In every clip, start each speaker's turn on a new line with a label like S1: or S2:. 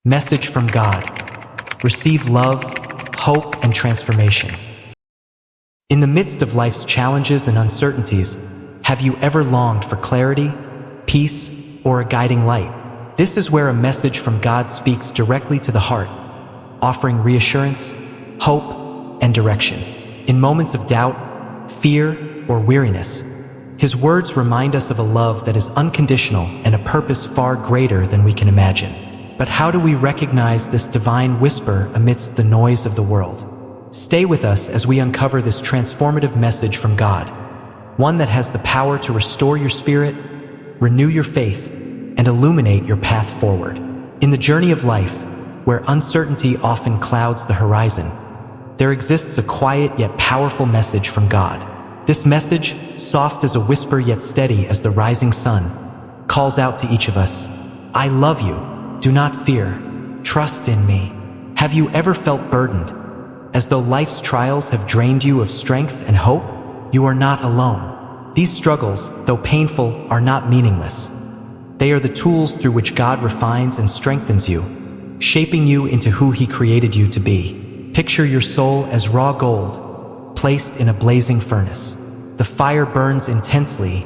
S1: Message from God. Receive love, hope, and transformation. In the midst of life's challenges and uncertainties, have you ever longed for clarity, peace, or a guiding light? This is where a message from God speaks directly to the heart, offering reassurance, hope, and direction. In moments of doubt, fear, or weariness, His words remind us of a love that is unconditional and a purpose far greater than we can imagine. But how do we recognize this divine whisper amidst the noise of the world? Stay with us as we uncover this transformative message from God, one that has the power to restore your spirit, renew your faith, and illuminate your path forward. In the journey of life, where uncertainty often clouds the horizon, there exists a quiet yet powerful message from God. This message, soft as a whisper yet steady as the rising sun, calls out to each of us, "I love you. Do not fear. Trust in me." Have you ever felt burdened, as though life's trials have drained you of strength and hope? You are not alone. These struggles, though painful, are not meaningless. They are the tools through which God refines and strengthens you, shaping you into who He created you to be. Picture your soul as raw gold, placed in a blazing furnace. The fire burns intensely,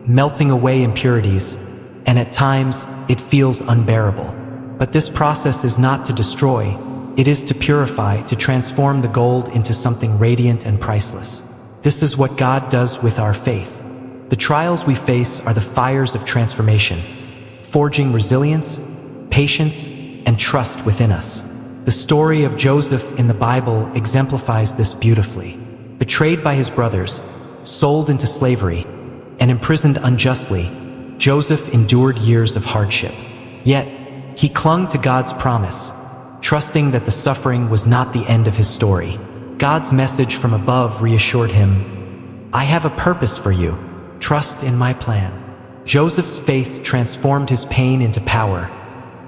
S1: melting away impurities, and at times it feels unbearable. But this process is not to destroy, it is to purify, to transform the gold into something radiant and priceless. This is what God does with our faith. The trials we face are the fires of transformation, forging resilience, patience, and trust within us. The story of Joseph in the Bible exemplifies this beautifully. Betrayed by his brothers, sold into slavery, and imprisoned unjustly, Joseph endured years of hardship. Yet, he clung to God's promise, trusting that the suffering was not the end of his story. God's message from above reassured him, "I have a purpose for you. Trust in my plan." Joseph's faith transformed his pain into power,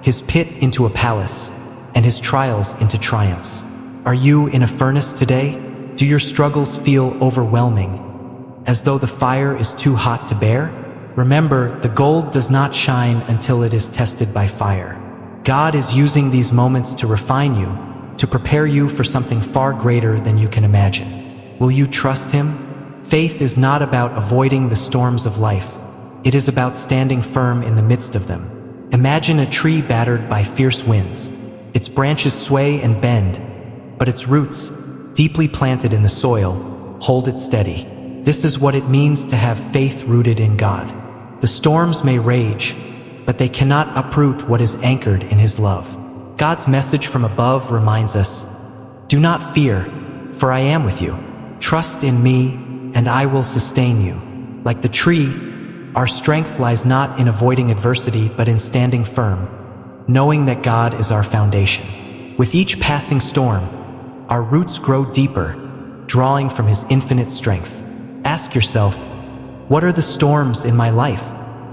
S1: his pit into a palace, and his trials into triumphs. Are you in a furnace today? Do your struggles feel overwhelming, as though the fire is too hot to bear? Remember, the gold does not shine until it is tested by fire. God is using these moments to refine you, to prepare you for something far greater than you can imagine. Will you trust Him? Faith is not about avoiding the storms of life. It is about standing firm in the midst of them. Imagine a tree battered by fierce winds. Its branches sway and bend, but its roots, deeply planted in the soil, hold it steady. This is what it means to have faith rooted in God. The storms may rage, but they cannot uproot what is anchored in His love. God's message from above reminds us, "Do not fear, for I am with you. Trust in me, and I will sustain you." Like the tree, our strength lies not in avoiding adversity, but in standing firm, knowing that God is our foundation. With each passing storm, our roots grow deeper, drawing from His infinite strength. Ask yourself, what are the storms in my life?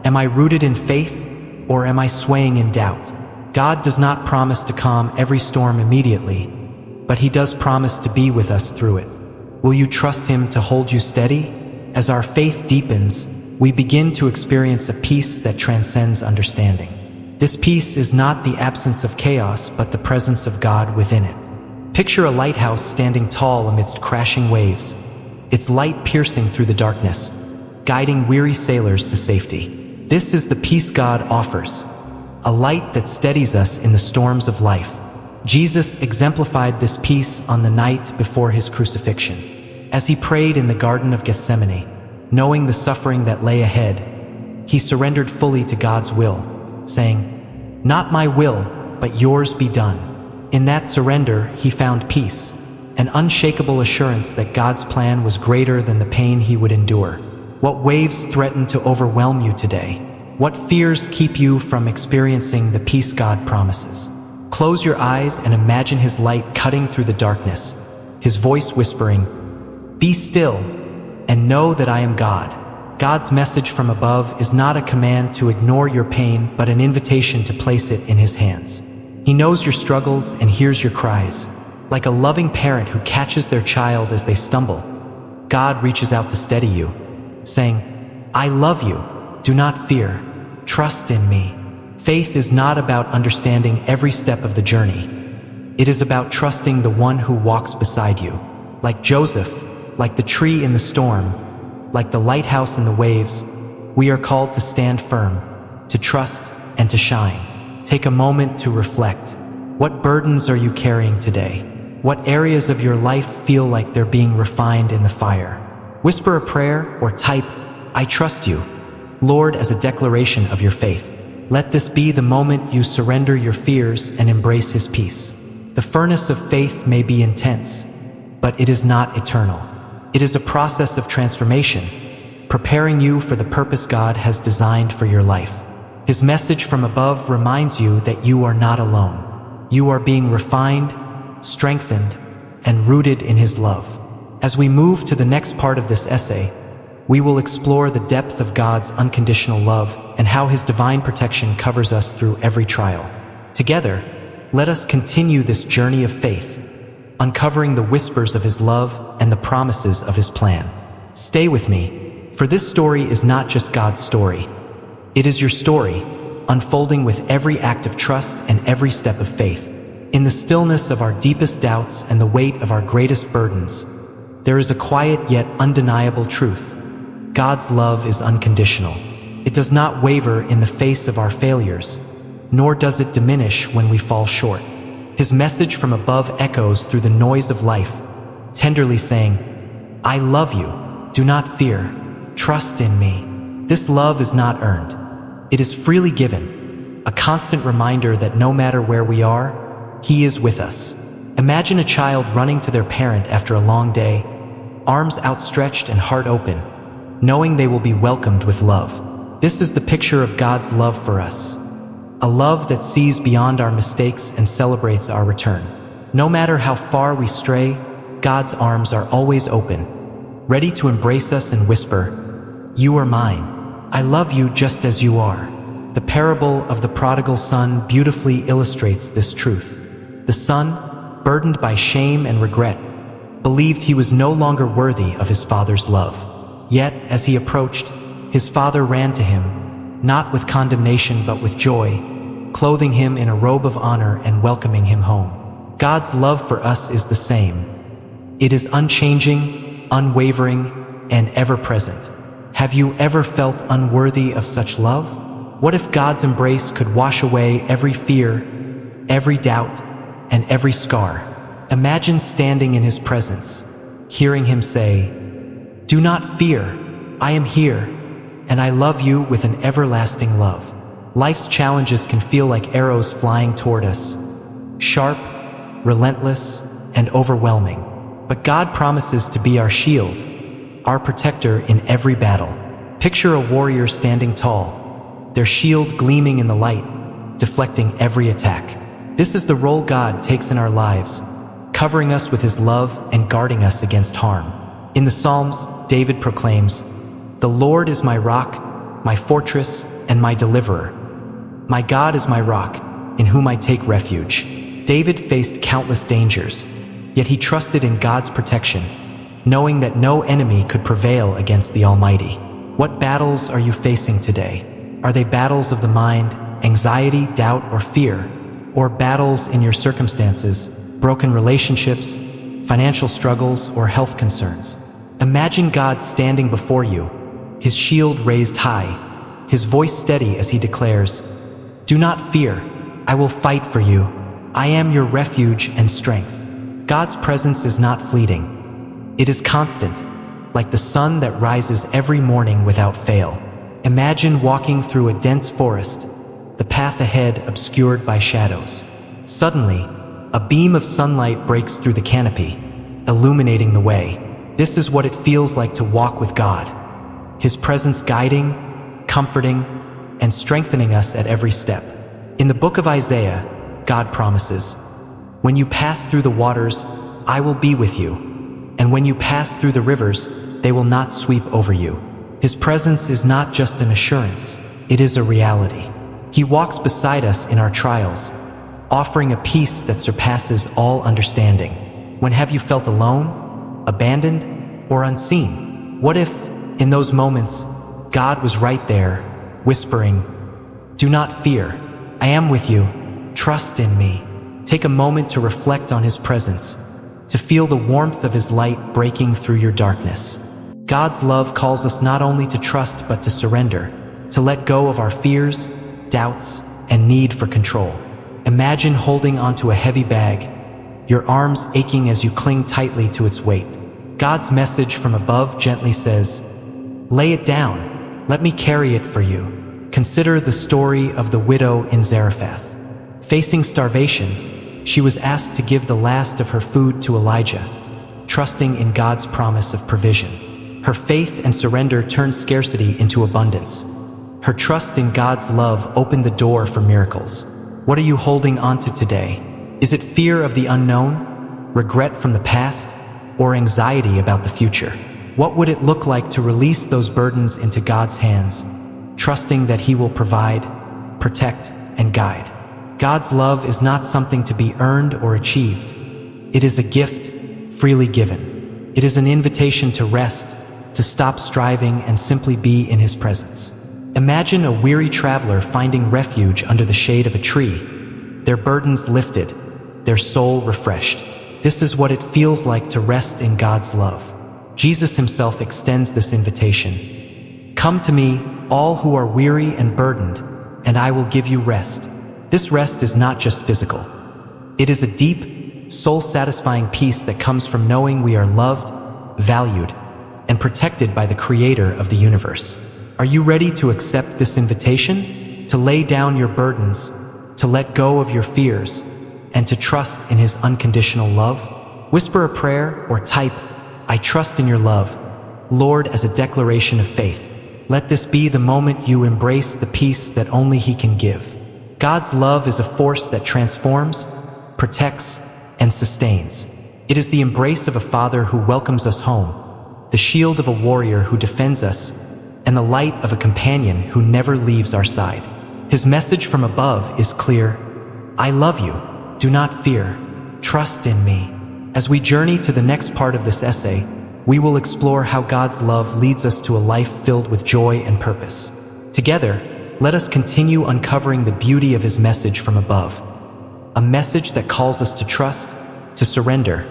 S1: Am I rooted in faith, or am I swaying in doubt? God does not promise to calm every storm immediately, but He does promise to be with us through it. Will you trust Him to hold you steady? As our faith deepens, we begin to experience a peace that transcends understanding. This peace is not the absence of chaos, but the presence of God within it. Picture a lighthouse standing tall amidst crashing waves, its light piercing through the darkness, guiding weary sailors to safety. This is the peace God offers, a light that steadies us in the storms of life. Jesus exemplified this peace on the night before His crucifixion. As He prayed in the Garden of Gethsemane, knowing the suffering that lay ahead, He surrendered fully to God's will, saying, "Not my will, but yours be done." In that surrender, He found peace, an unshakable assurance that God's plan was greater than the pain He would endure. What waves threaten to overwhelm you today? What fears keep you from experiencing the peace God promises? Close your eyes and imagine His light cutting through the darkness, His voice whispering, "Be still and know that I am God." God's message from above is not a command to ignore your pain, but an invitation to place it in His hands. He knows your struggles and hears your cries. Like a loving parent who catches their child as they stumble, God reaches out to steady you, saying, "I love you. Do not fear. Trust in me." Faith is not about understanding every step of the journey. It is about trusting the one who walks beside you. Like Joseph, like the tree in the storm, like the lighthouse in the waves, we are called to stand firm, to trust and to shine. Take a moment to reflect. What burdens are you carrying today? What areas of your life feel like they're being refined in the fire? Whisper a prayer or type, "I trust you, Lord," as a declaration of your faith. Let this be the moment you surrender your fears and embrace His peace. The furnace of faith may be intense, but it is not eternal. It is a process of transformation, preparing you for the purpose God has designed for your life. His message from above reminds you that you are not alone. You are being refined, strengthened, and rooted in His love. As we move to the next part of this essay, we will explore the depth of God's unconditional love and how His divine protection covers us through every trial. Together, let us continue this journey of faith, uncovering the whispers of His love and the promises of His plan. Stay with me, for this story is not just God's story. It is your story, unfolding with every act of trust and every step of faith. In the stillness of our deepest doubts and the weight of our greatest burdens, there is a quiet yet undeniable truth. God's love is unconditional. It does not waver in the face of our failures, nor does it diminish when we fall short. His message from above echoes through the noise of life, tenderly saying, "I love you. Do not fear. Trust in me." This love is not earned. It is freely given, a constant reminder that no matter where we are, He is with us. Imagine a child running to their parent after a long day, arms outstretched and heart open, knowing they will be welcomed with love. This is the picture of God's love for us, a love that sees beyond our mistakes and celebrates our return. No matter how far we stray, God's arms are always open, ready to embrace us and whisper, "You are mine. I love you just as you are." The parable of the prodigal son beautifully illustrates this truth. The son, burdened by shame and regret, believed he was no longer worthy of his father's love. Yet, as he approached, his father ran to him, not with condemnation but with joy, clothing him in a robe of honor and welcoming him home. God's love for us is the same. It is unchanging, unwavering, and ever-present. Have you ever felt unworthy of such love? What if God's embrace could wash away every fear, every doubt, and every scar? Imagine standing in His presence, hearing Him say, "Do not fear, I am here, and I love you with an everlasting love." Life's challenges can feel like arrows flying toward us, sharp, relentless, and overwhelming. But God promises to be our shield, our protector in every battle. Picture a warrior standing tall, their shield gleaming in the light, deflecting every attack. This is the role God takes in our lives, covering us with His love and guarding us against harm. In the Psalms, David proclaims, "The Lord is my rock, my fortress, and my deliverer. My God is my rock, in whom I take refuge." David faced countless dangers, yet he trusted in God's protection, knowing that no enemy could prevail against the Almighty. What battles are you facing today? Are they battles of the mind, anxiety, doubt, or fear? Or battles in your circumstances, broken relationships, financial struggles, or health concerns? Imagine God standing before you, His shield raised high, His voice steady as He declares, "Do not fear, I will fight for you. I am your refuge and strength." God's presence is not fleeting. It is constant, like the sun that rises every morning without fail. Imagine walking through a dense forest, the path ahead obscured by shadows. Suddenly, a beam of sunlight breaks through the canopy, illuminating the way. This is what it feels like to walk with God, His presence guiding, comforting, and strengthening us at every step. In the book of Isaiah, God promises, "When you pass through the waters, I will be with you. And when you pass through the rivers, they will not sweep over you." His presence is not just an assurance, it is a reality. He walks beside us in our trials, offering a peace that surpasses all understanding. When have you felt alone, abandoned, or unseen? What if, in those moments, God was right there, whispering, "Do not fear, I am with you. Trust in me. Take a moment to reflect on his presence, to feel the warmth of his light breaking through your darkness. God's love calls us not only to trust but to surrender, to let go of our fears, doubts, and need for control. Imagine holding onto a heavy bag, your arms aching as you cling tightly to its weight. God's message from above gently says, "Lay it down. Let me carry it for you." Consider the story of the widow in Zarephath. Facing starvation, she was asked to give the last of her food to Elijah, trusting in God's promise of provision. Her faith and surrender turned scarcity into abundance. Her trust in God's love opened the door for miracles. What are you holding onto today? Is it fear of the unknown, regret from the past, or anxiety about the future? What would it look like to release those burdens into God's hands, trusting that He will provide, protect, and guide? God's love is not something to be earned or achieved. It is a gift, freely given. It is an invitation to rest, to stop striving, and simply be in His presence. Imagine a weary traveler finding refuge under the shade of a tree, their burdens lifted, their soul refreshed. This is what it feels like to rest in God's love. Jesus Himself extends this invitation. "Come to me, all who are weary and burdened, and I will give you rest." This rest is not just physical. It is a deep, soul-satisfying peace that comes from knowing we are loved, valued, and protected by the Creator of the universe. Are you ready to accept this invitation? To lay down your burdens, to let go of your fears, and to trust in His unconditional love? Whisper a prayer or type, "I trust in your love, Lord," as a declaration of faith. Let this be the moment you embrace the peace that only He can give. God's love is a force that transforms, protects, and sustains. It is the embrace of a Father who welcomes us home, the shield of a warrior who defends us, and the light of a companion who never leaves our side. His message from above is clear: "I love you. Do not fear. Trust in me." As we journey to the next part of this essay, we will explore how God's love leads us to a life filled with joy and purpose. Together, let us continue uncovering the beauty of His message from above. A message that calls us to trust, to surrender,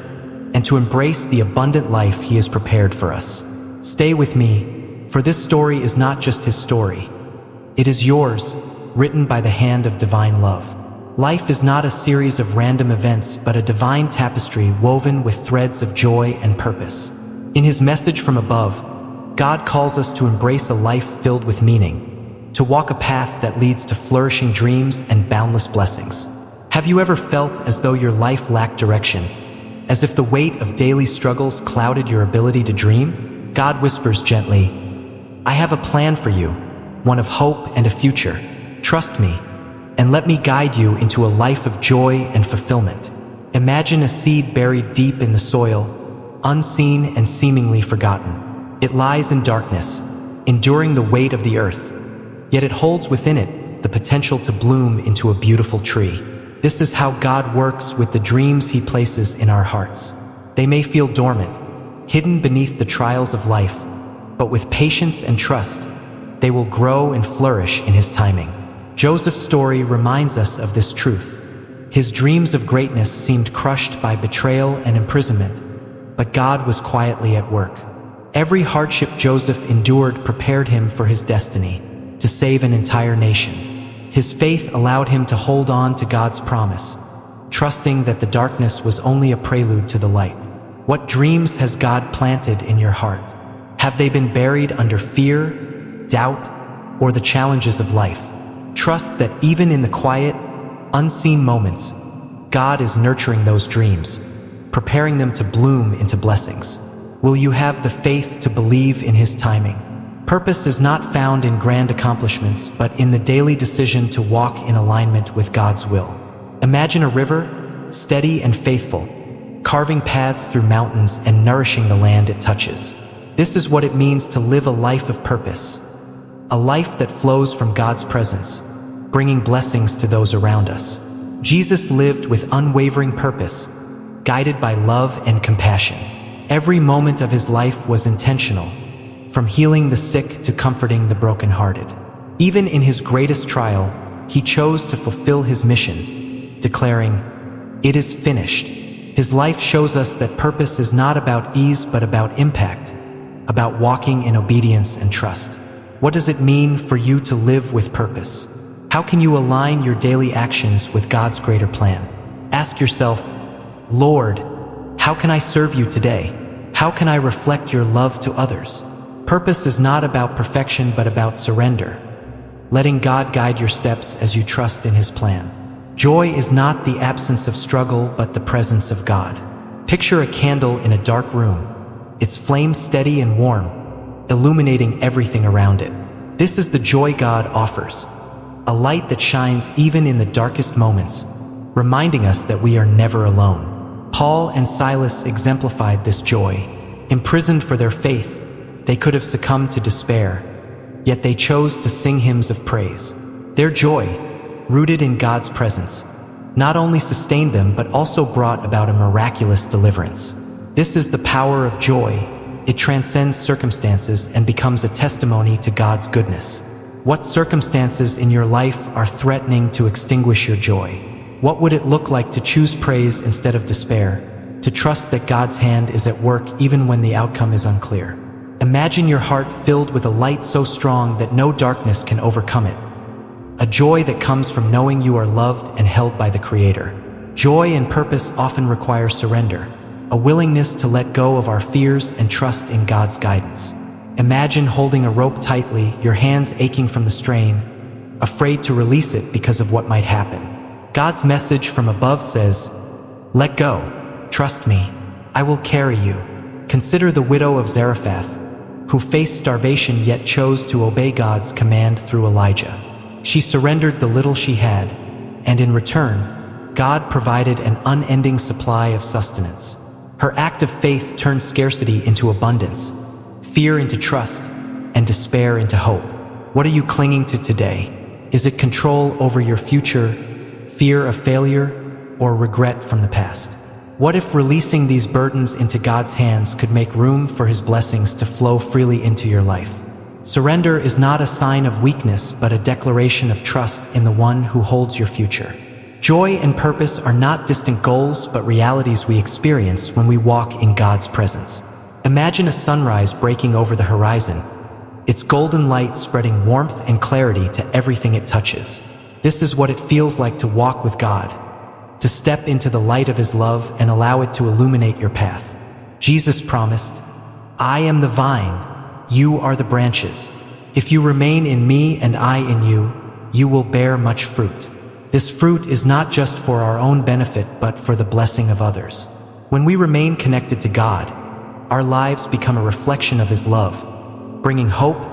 S1: and to embrace the abundant life He has prepared for us. Stay with me, for this story is not just His story. It is yours, written by the hand of divine love. Life is not a series of random events, but a divine tapestry woven with threads of joy and purpose. In His message from above, God calls us to embrace a life filled with meaning, to walk a path that leads to flourishing dreams and boundless blessings. Have you ever felt as though your life lacked direction, as if the weight of daily struggles clouded your ability to dream? God whispers gently, "I have a plan for you, one of hope and a future. Trust me, and let me guide you into a life of joy and fulfillment." Imagine a seed buried deep in the soil, unseen and seemingly forgotten. It lies in darkness, enduring the weight of the earth. Yet it holds within it the potential to bloom into a beautiful tree. This is how God works with the dreams He places in our hearts. They may feel dormant, hidden beneath the trials of life, but with patience and trust, they will grow and flourish in His timing. Joseph's story reminds us of this truth. His dreams of greatness seemed crushed by betrayal and imprisonment, but God was quietly at work. Every hardship Joseph endured prepared him for his destiny, to save an entire nation. His faith allowed him to hold on to God's promise, trusting that the darkness was only a prelude to the light. What dreams has God planted in your heart? Have they been buried under fear, doubt, or the challenges of life? Trust that even in the quiet, unseen moments, God is nurturing those dreams, preparing them to bloom into blessings. Will you have the faith to believe in His timing? Purpose is not found in grand accomplishments, but in the daily decision to walk in alignment with God's will. Imagine a river, steady and faithful, carving paths through mountains and nourishing the land it touches. This is what it means to live a life of purpose, a life that flows from God's presence, bringing blessings to those around us. Jesus lived with unwavering purpose, guided by love and compassion. Every moment of His life was intentional, from healing the sick to comforting the brokenhearted. Even in His greatest trial, he chose to fulfill his mission, declaring, "It is finished." His life shows us that purpose is not about ease but about impact, about walking in obedience and trust. What does it mean for you to live with purpose? How can you align your daily actions with God's greater plan? Ask yourself, Lord, how can I serve you today? How can I reflect your love to others? Purpose is not about perfection but about surrender, letting God guide your steps as you trust in His plan. Joy is not the absence of struggle but the presence of God. Picture a candle in a dark room, its flame steady and warm, illuminating everything around it. This is the joy God offers, a light that shines even in the darkest moments, reminding us that we are never alone. Paul and Silas exemplified this joy. Imprisoned for their faith, they could have succumbed to despair, yet they chose to sing hymns of praise. Their joy, rooted in God's presence, not only sustained them but also brought about a miraculous deliverance. This is the power of joy. It transcends circumstances and becomes a testimony to God's goodness. What circumstances in your life are threatening to extinguish your joy? What would it look like to choose praise instead of despair, to trust that God's hand is at work even when the outcome is unclear? Imagine your heart filled with a light so strong that no darkness can overcome it. A joy that comes from knowing you are loved and held by the Creator. Joy and purpose often require surrender, a willingness to let go of our fears and trust in God's guidance. Imagine holding a rope tightly, your hands aching from the strain, afraid to release it because of what might happen. God's message from above says, "Let go, trust me, I will carry you." Consider the widow of Zarephath, who faced starvation yet chose to obey God's command through Elijah. She surrendered the little she had, and in return, God provided an unending supply of sustenance. Her act of faith turned scarcity into abundance, fear into trust, and despair into hope. What are you clinging to today? Is it control over your future, fear of failure, or regret from the past? What if releasing these burdens into God's hands could make room for His blessings to flow freely into your life? Surrender is not a sign of weakness but a declaration of trust in the one who holds your future. Joy and purpose are not distant goals but realities we experience when we walk in God's presence. Imagine a sunrise breaking over the horizon, its golden light spreading warmth and clarity to everything it touches. This is what it feels like to walk with God, to step into the light of His love and allow it to illuminate your path. Jesus promised, "I am the vine, you are the branches. If you remain in me and I in you, you will bear much fruit." This fruit is not just for our own benefit but for the blessing of others. When we remain connected to God, our lives become a reflection of His love, bringing hope,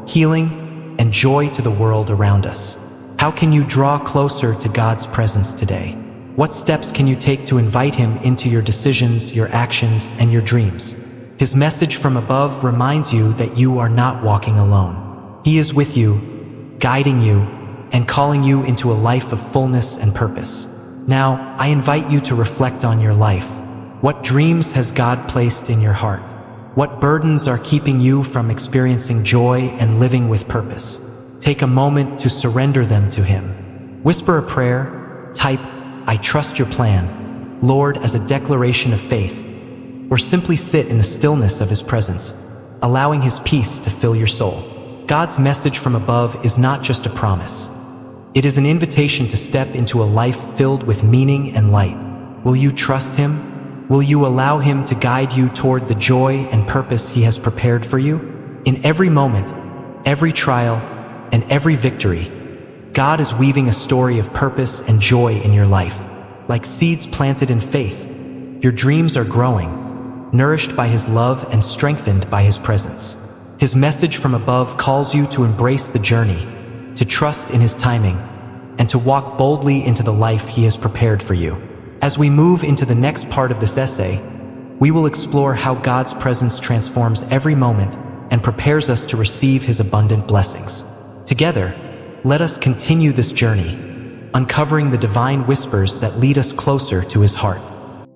S1: healing, and joy to the world around us. How can you draw closer to God's presence today? What steps can you take to invite Him into your decisions, your actions, and your dreams? His message from above reminds you that you are not walking alone. He is with you, guiding you, and calling you into a life of fullness and purpose. Now, I invite you to reflect on your life. What dreams has God placed in your heart? What burdens are keeping you from experiencing joy and living with purpose? Take a moment to surrender them to Him. Whisper a prayer, type, "I trust your plan, Lord," as a declaration of faith, or simply sit in the stillness of His presence, allowing His peace to fill your soul. God's message from above is not just a promise. It is an invitation to step into a life filled with meaning and light. Will you trust Him? Will you allow Him to guide you toward the joy and purpose He has prepared for you? In every moment, every trial, and every victory, God is weaving a story of purpose and joy in your life. Like seeds planted in faith, your dreams are growing, nourished by His love and strengthened by His presence. His message from above calls you to embrace the journey, to trust in His timing, and to walk boldly into the life He has prepared for you. As we move into the next part of this essay, we will explore how God's presence transforms every moment and prepares us to receive His abundant blessings. Together, let us continue this journey, uncovering the divine whispers that lead us closer to His heart.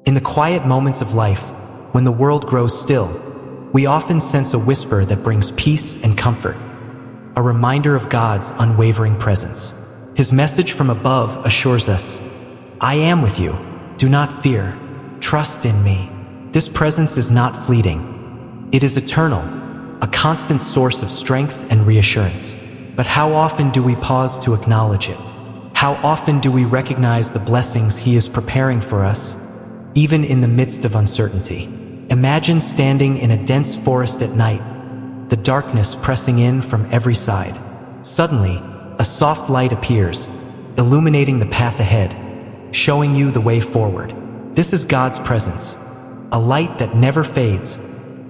S1: In the quiet moments of life, when the world grows still, we often sense a whisper that brings peace and comfort, a reminder of God's unwavering presence. His message from above assures us, I am with you. Do not fear. Trust in me. This presence is not fleeting. It is eternal, a constant source of strength and reassurance. But how often do we pause to acknowledge it? How often do we recognize the blessings He is preparing for us, even in the midst of uncertainty? Imagine standing in a dense forest at night, the darkness pressing in from every side. Suddenly, a soft light appears, illuminating the path ahead, showing you the way forward. This is God's presence, a light that never fades,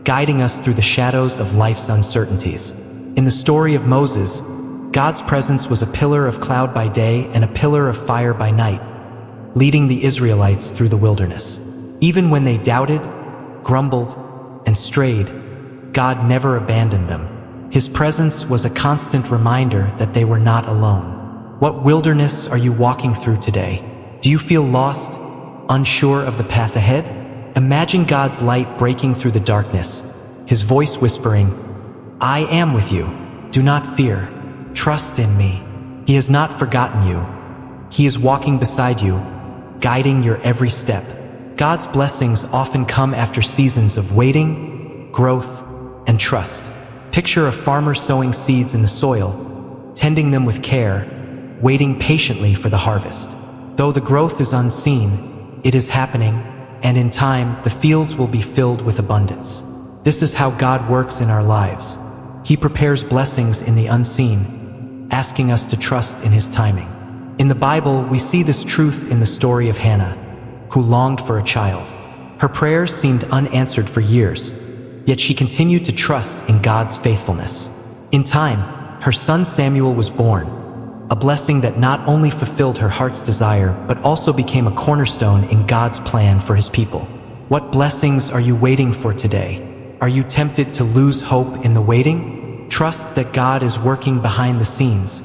S1: guiding us through the shadows of life's uncertainties. In the story of Moses, God's presence was a pillar of cloud by day and a pillar of fire by night, leading the Israelites through the wilderness. Even when they doubted, grumbled, and strayed, God never abandoned them. His presence was a constant reminder that they were not alone. What wilderness are you walking through today? Do you feel lost, unsure of the path ahead? Imagine God's light breaking through the darkness, His voice whispering, I am with you. Do not fear. Trust in me. He has not forgotten you. He is walking beside you, guiding your every step. God's blessings often come after seasons of waiting, growth, and trust. Picture a farmer sowing seeds in the soil, tending them with care, waiting patiently for the harvest. Though the growth is unseen, it is happening, and in time, the fields will be filled with abundance. This is how God works in our lives. He prepares blessings in the unseen, asking us to trust in His timing. In the Bible, we see this truth in the story of Hannah, who longed for a child. Her prayers seemed unanswered for years, yet she continued to trust in God's faithfulness. In time, her son Samuel was born, a blessing that not only fulfilled her heart's desire, but also became a cornerstone in God's plan for His people. What blessings are you waiting for today? Are you tempted to lose hope in the waiting? Trust that God is working behind the scenes,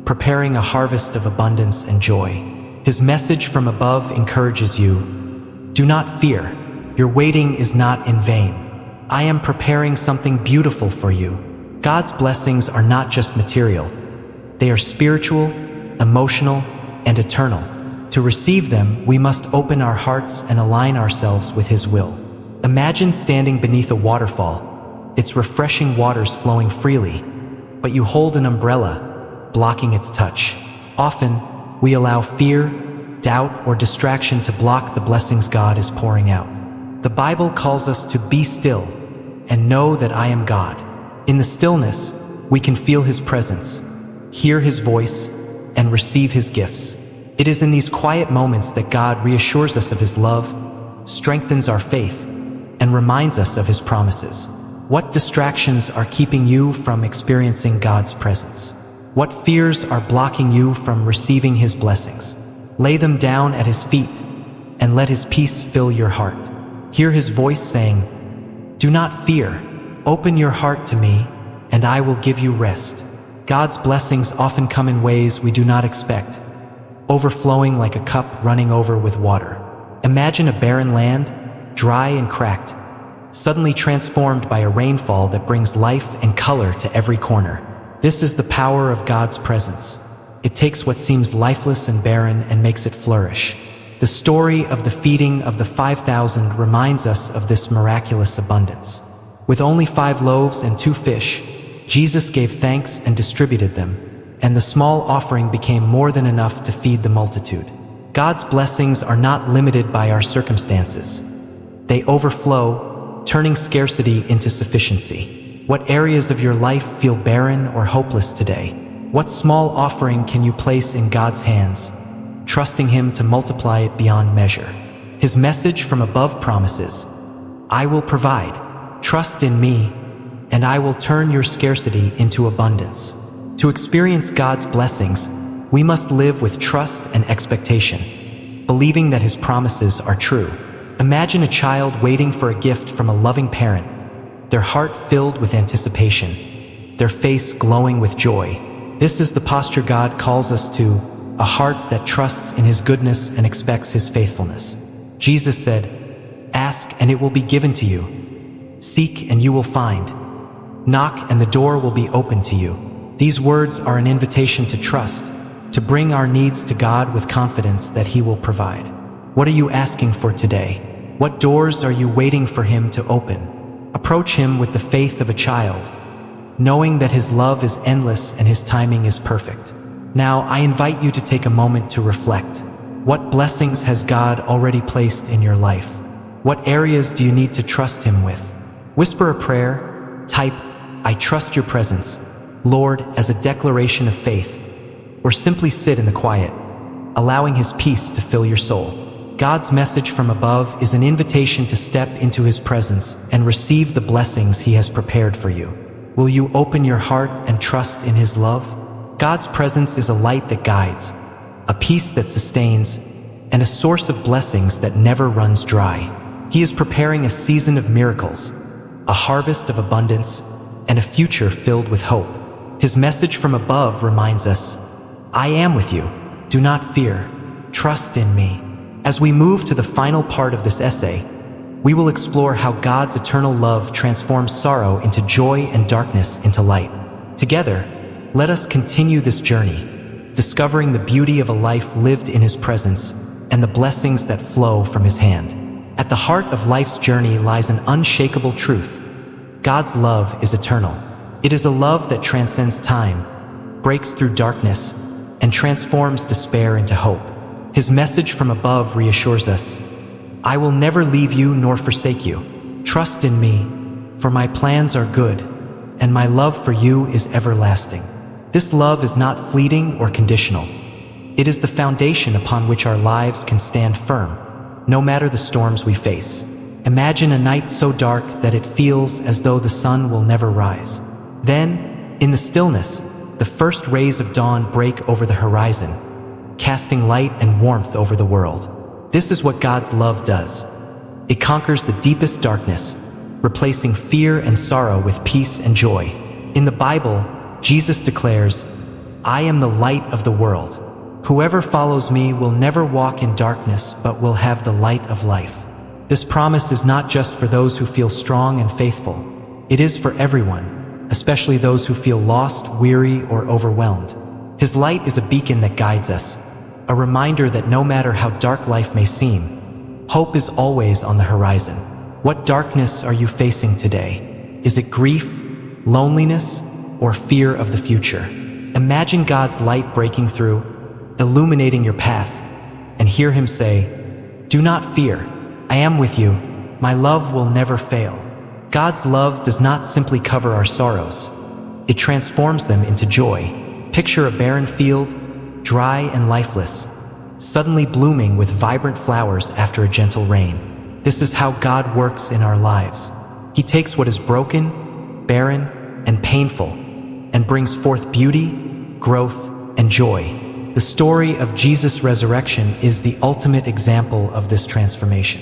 S1: preparing a harvest of abundance and joy. His message from above encourages you. Do not fear. Your waiting is not in vain. I am preparing something beautiful for you. God's blessings are not just material. They are spiritual, emotional, and eternal. To receive them, we must open our hearts and align ourselves with His will. Imagine standing beneath a waterfall, its refreshing waters flowing freely, but you hold an umbrella, blocking its touch. Often, we allow fear, doubt, or distraction to block the blessings God is pouring out. The Bible calls us to be still and know that I am God. In the stillness, we can feel His presence, hear His voice, and receive His gifts. It is in these quiet moments that God reassures us of His love, strengthens our faith, and reminds us of His promises. What distractions are keeping you from experiencing God's presence? What fears are blocking you from receiving His blessings? Lay them down at His feet and let His peace fill your heart. Hear His voice saying, do not fear. Open your heart to me, and I will give you rest. God's blessings often come in ways we do not expect, overflowing like a cup running over with water. Imagine a barren land, dry and cracked, suddenly transformed by a rainfall that brings life and color to every corner. This is the power of God's presence. It takes what seems lifeless and barren and makes it flourish. The story of the feeding of the 5,000 reminds us of this miraculous abundance. With only 5 loaves and 2 fish, Jesus gave thanks and distributed them, and the small offering became more than enough to feed the multitude. God's blessings are not limited by our circumstances. They overflow, turning scarcity into sufficiency. What areas of your life feel barren or hopeless today? What small offering can you place in God's hands, trusting Him to multiply it beyond measure? His message from above promises, I will provide. Trust in me, and I will turn your scarcity into abundance. To experience God's blessings, we must live with trust and expectation, believing that His promises are true. Imagine a child waiting for a gift from a loving parent, their heart filled with anticipation, their face glowing with joy. This is the posture God calls us to, a heart that trusts in His goodness and expects His faithfulness. Jesus said, ask and it will be given to you. Seek and you will find. Knock and the door will be open to you. These words are an invitation to trust, to bring our needs to God with confidence that He will provide. What are you asking for today? What doors are you waiting for Him to open? Approach Him with the faith of a child, knowing that His love is endless and His timing is perfect. Now, I invite you to take a moment to reflect. What blessings has God already placed in your life? What areas do you need to trust Him with? Whisper a prayer, type, "I trust your presence, Lord," as a declaration of faith, or simply sit in the quiet, allowing His peace to fill your soul. God's message from above is an invitation to step into His presence and receive the blessings He has prepared for you. Will you open your heart and trust in His love? God's presence is a light that guides, a peace that sustains, and a source of blessings that never runs dry. He is preparing a season of miracles, a harvest of abundance, and a future filled with hope. His message from above reminds us, "I am with you. Do not fear. Trust in me." As we move to the final part of this essay, we will explore how God's eternal love transforms sorrow into joy and darkness into light. Together, let us continue this journey, discovering the beauty of a life lived in His presence and the blessings that flow from His hand. At the heart of life's journey lies an unshakable truth. God's love is eternal. It is a love that transcends time, breaks through darkness, and transforms despair into hope. His message from above reassures us, "I will never leave you nor forsake you. Trust in me, for my plans are good, and my love for you is everlasting." This love is not fleeting or conditional. It is the foundation upon which our lives can stand firm, no matter the storms we face. Imagine a night so dark that it feels as though the sun will never rise. Then, in the stillness, the first rays of dawn break over the horizon, casting light and warmth over the world. This is what God's love does. It conquers the deepest darkness, replacing fear and sorrow with peace and joy. In the Bible, Jesus declares, "I am the light of the world. Whoever follows me will never walk in darkness but will have the light of life." This promise is not just for those who feel strong and faithful. It is for everyone, especially those who feel lost, weary, or overwhelmed. His light is a beacon that guides us, a reminder that no matter how dark life may seem, hope is always on the horizon. What darkness are you facing today? Is it grief, loneliness, or fear of the future? Imagine God's light breaking through, illuminating your path, and hear Him say, "Do not fear. I am with you. My love will never fail." God's love does not simply cover our sorrows. It transforms them into joy. Picture a barren field, dry and lifeless, suddenly blooming with vibrant flowers after a gentle rain. This is how God works in our lives. He takes what is broken, barren, and painful, and brings forth beauty, growth, and joy. The story of Jesus' resurrection is the ultimate example of this transformation.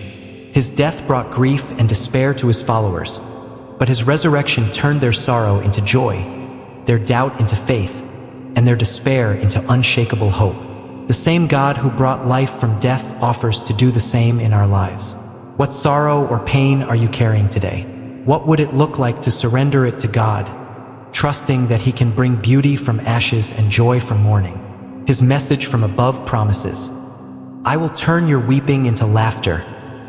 S1: His death brought grief and despair to His followers, but His resurrection turned their sorrow into joy, their doubt into faith, and their despair into unshakable hope. The same God who brought life from death offers to do the same in our lives. What sorrow or pain are you carrying today? What would it look like to surrender it to God, trusting that He can bring beauty from ashes and joy from mourning? His message from above promises, "I will turn your weeping into laughter,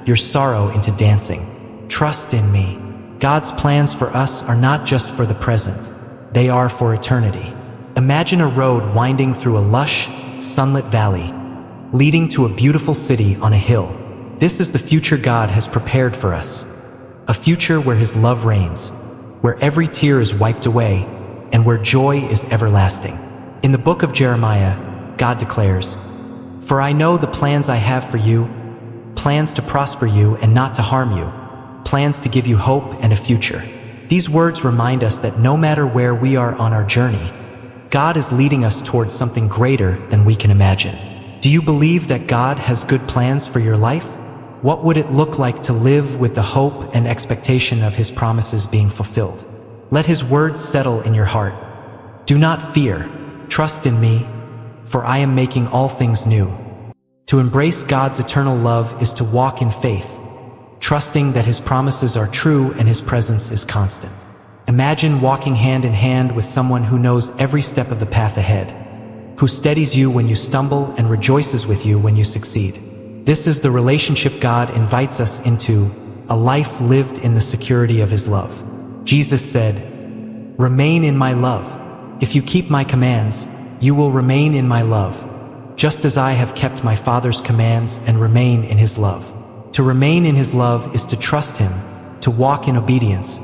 S1: your sorrow into dancing. Trust in me." God's plans for us are not just for the present, they are for eternity. Imagine a road winding through a lush, sunlit valley, leading to a beautiful city on a hill. This is the future God has prepared for us. A future where His love reigns, where every tear is wiped away, and where joy is everlasting. In the book of Jeremiah, God declares, "For I know the plans I have for you, plans to prosper you and not to harm you, plans to give you hope and a future." These words remind us that no matter where we are on our journey, God is leading us towards something greater than we can imagine. Do you believe that God has good plans for your life? What would it look like to live with the hope and expectation of His promises being fulfilled? Let His words settle in your heart. "Do not fear. Trust in me, for I am making all things new." To embrace God's eternal love is to walk in faith, trusting that His promises are true and His presence is constant. Imagine walking hand in hand with someone who knows every step of the path ahead, who steadies you when you stumble and rejoices with you when you succeed. This is the relationship God invites us into, a life lived in the security of His love. Jesus said, "Remain in my love. If you keep my commands, you will remain in my love, just as I have kept my Father's commands and remain in His love." To remain in His love is to trust Him, to walk in obedience,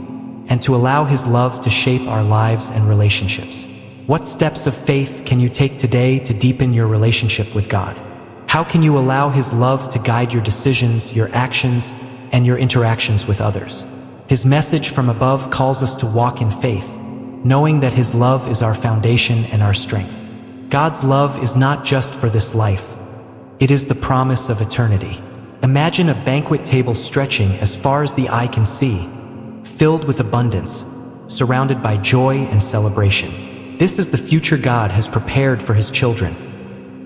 S1: and to allow His love to shape our lives and relationships. What steps of faith can you take today to deepen your relationship with God? How can you allow His love to guide your decisions, your actions, and your interactions with others? His message from above calls us to walk in faith, knowing that His love is our foundation and our strength. God's love is not just for this life. It is the promise of eternity. Imagine a banquet table stretching as far as the eye can see, filled with abundance, surrounded by joy and celebration. This is the future God has prepared for His children,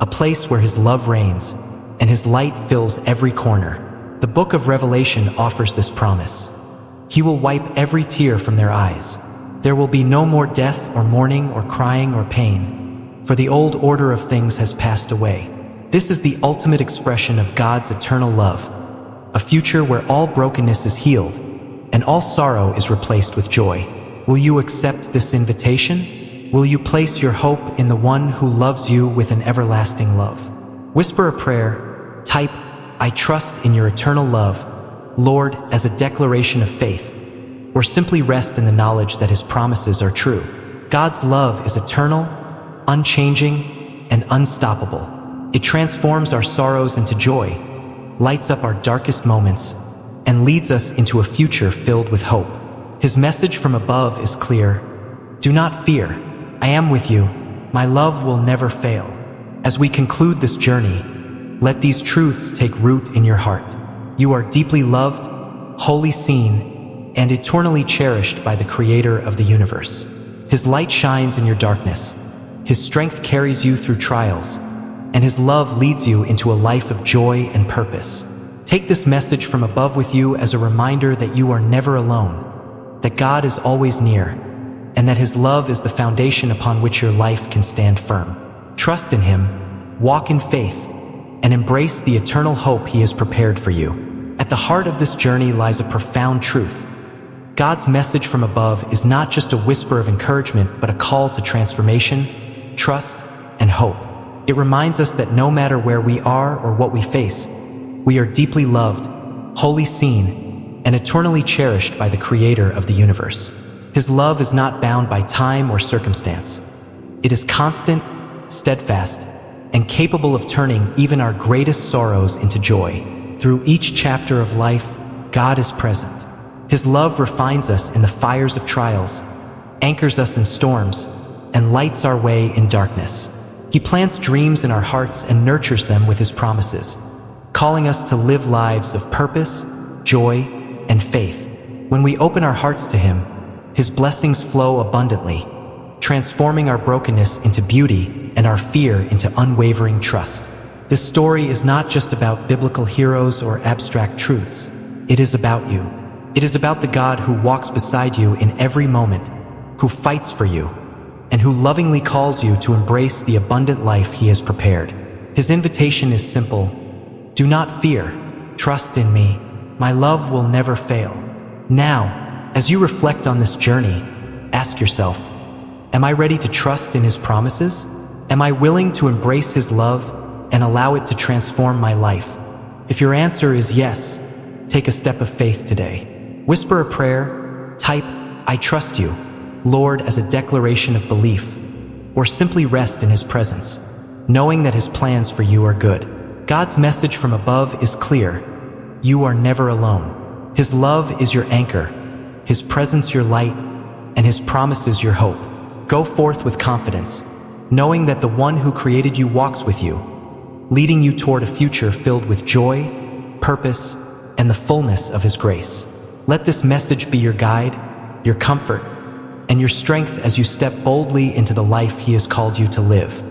S1: a place where His love reigns and His light fills every corner. The book of Revelation offers this promise. He will wipe every tear from their eyes. There will be no more death or mourning or crying or pain, for the old order of things has passed away. This is the ultimate expression of God's eternal love, a future where all brokenness is healed and all sorrow is replaced with joy. Will you accept this invitation? Will you place your hope in the one who loves you with an everlasting love? Whisper a prayer, type, "I trust in your eternal love, Lord," as a declaration of faith, or simply rest in the knowledge that His promises are true. God's love is eternal, unchanging, and unstoppable. It transforms our sorrows into joy, lights up our darkest moments, and leads us into a future filled with hope. His message from above is clear. Do not fear. I am with you. My love will never fail. As we conclude this journey, let these truths take root in your heart. You are deeply loved, wholly seen, and eternally cherished by the Creator of the universe. His light shines in your darkness. His strength carries you through trials, and His love leads you into a life of joy and purpose. Take this message from above with you as a reminder that you are never alone, that God is always near, and that His love is the foundation upon which your life can stand firm. Trust in Him, walk in faith, and embrace the eternal hope He has prepared for you. At the heart of this journey lies a profound truth. God's message from above is not just a whisper of encouragement, but a call to transformation, trust, and hope. It reminds us that no matter where we are or what we face, we are deeply loved, wholly seen, and eternally cherished by the Creator of the universe. His love is not bound by time or circumstance. It is constant, steadfast, and capable of turning even our greatest sorrows into joy. Through each chapter of life, God is present. His love refines us in the fires of trials, anchors us in storms, and lights our way in darkness. He plants dreams in our hearts and nurtures them with His promises, calling us to live lives of purpose, joy, and faith. When we open our hearts to Him, His blessings flow abundantly, transforming our brokenness into beauty and our fear into unwavering trust. This story is not just about biblical heroes or abstract truths. It is about you. It is about the God who walks beside you in every moment, who fights for you, and who lovingly calls you to embrace the abundant life He has prepared. His invitation is simple. Do not fear. Trust in me. My love will never fail. Now, as you reflect on this journey, ask yourself, am I ready to trust in His promises? Am I willing to embrace His love and allow it to transform my life? If your answer is yes, take a step of faith today. Whisper a prayer, type, "I trust you, Lord," as a declaration of belief, or simply rest in His presence, knowing that His plans for you are good. God's message from above is clear. You are never alone. His love is your anchor, His presence your light, and His promises your hope. Go forth with confidence, knowing that the one who created you walks with you, leading you toward a future filled with joy, purpose, and the fullness of His grace. Let this message be your guide, your comfort, and your strength as you step boldly into the life He has called you to live.